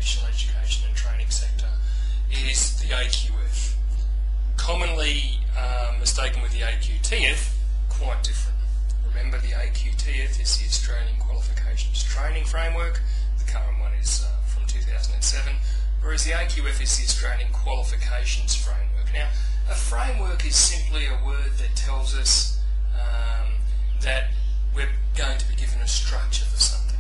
vocational education and training sector is the AQF. Commonly mistaken with the AQTF, quite different. Remember, the AQTF is the Australian Qualifications Training Framework. The current one is from 2007, whereas the AQF is the Australian Qualifications Framework. Now, a framework is simply a word that tells us that we're going to be given a structure for something.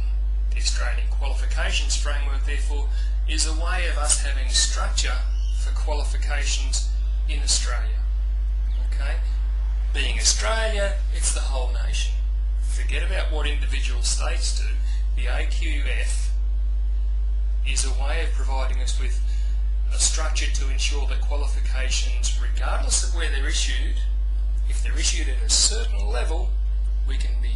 The Australian Qualifications Framework, therefore, is a way of us having structure for qualifications in Australia. Okay? Being Australia, it's the whole nation. Forget about what individual states do. The AQF is a way of providing us with a structure to ensure that qualifications, regardless of where they're issued, if they're issued at a certain level, we can be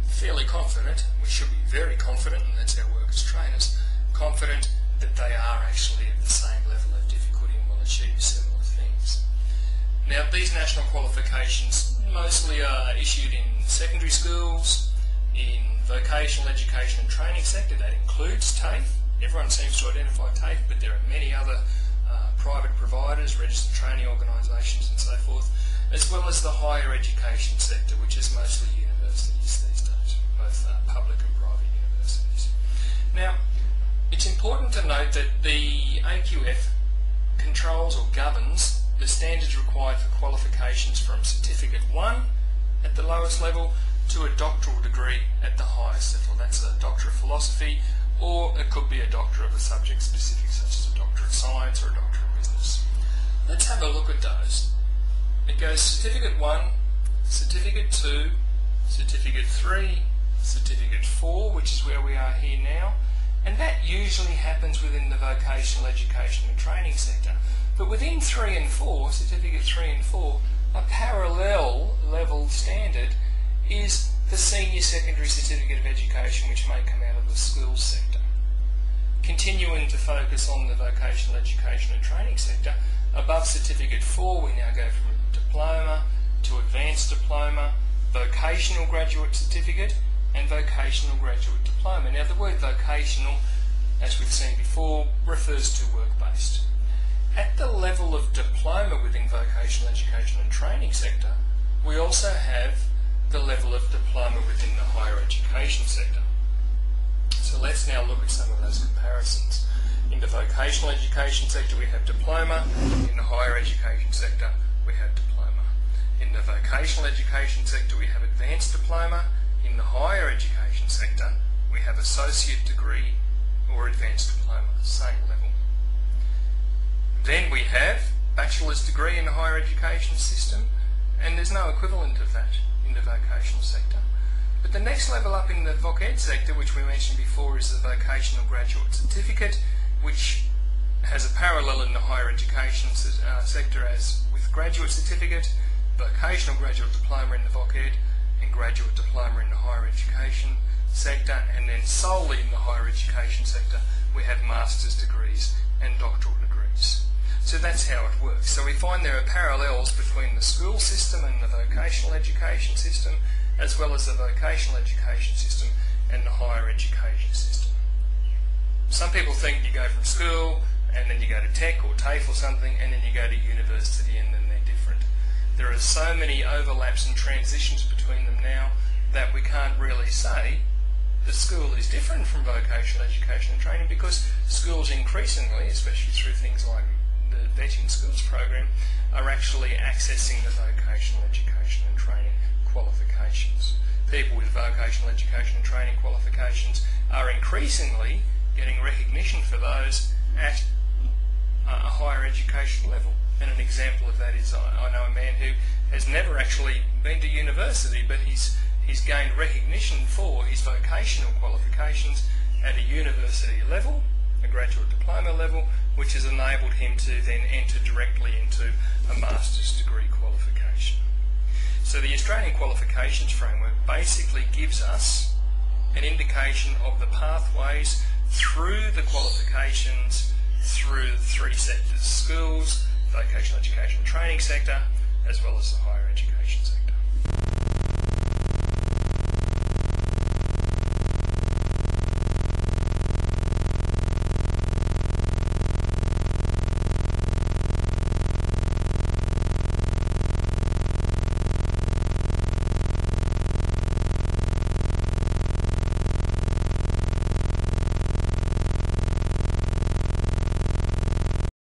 fairly confident, we should be very confident, and that's our work as trainers, confident that they are actually at the same level of difficulty and will achieve similar things. Now, these national qualifications mostly are issued in secondary schools, in vocational education and training sector. That includes TAFE. Everyone seems to identify TAFE, but there are many other private providers, registered training organisations and so forth, as well as the higher education sector, which is mostly universities these days, both public and private universities. Now, it's important to note that the AQF controls or governs the standards required for qualifications from Certificate 1 at the lowest level to a doctoral degree at the highest level. That's a Doctor of Philosophy, or it could be a Doctor of a subject specific, such as a Doctor of Science or a Doctor of Business. Let's have a look at those. It goes Certificate 1, Certificate 2, Certificate 3, Certificate 4, which is where we are here now, and that usually happens within the vocational education and training sector. But within 3 and 4, Certificate 3 and 4, a parallel level standard is the Senior Secondary Certificate of Education, which may come out of the schools sector. Continuing to focus on the vocational education and training sector, above Certificate 4 we now go from diploma to advanced diploma, vocational graduate certificate and vocational graduate diploma. Now, the word vocational, as we've seen before, refers to work-based. At the level of diploma within vocational education and training sector, we also have the level of diploma within the higher education sector. So let's now look at some of those comparisons. In the vocational education sector we have diploma, in the higher education sector we have diploma. In the vocational education sector we have advanced diploma, in the higher education sector we have associate degree or advanced diploma, same level. Then we have bachelor's degree in the higher education system, and there's no equivalent of that in the vocational sector. But the next level up in the voc ed sector, which we mentioned before, is the vocational graduate certificate, which has a parallel in the higher education sector as with graduate certificate, vocational graduate diploma in the voc ed, and graduate diploma in the higher education sector, and then solely in the higher education sector we have master's degrees and doctoral degrees. So that's how it works. So we find there are parallels between the school system and the vocational education system, as well as the vocational education system and the higher education system. Some people think you go from school and then you go to tech or TAFE or something, and then you go to university and then they're different. There are so many overlaps and transitions between them now that we can't really say the school is different from vocational education and training, because schools increasingly, especially through things like the Vetting Schools program, are actually accessing the vocational education and training qualifications. People with vocational education and training qualifications are increasingly getting recognition for those at a higher education level. And an example of that is I know a man who has never actually been to university, but he's gained recognition for his vocational qualifications at a university level, a graduate diploma level, which has enabled him to then enter directly into a master's degree qualification. So the Australian Qualifications Framework basically gives us an indication of the pathways through the qualifications through the three sectors: schools, vocational education and training sector, as well as the higher education sector.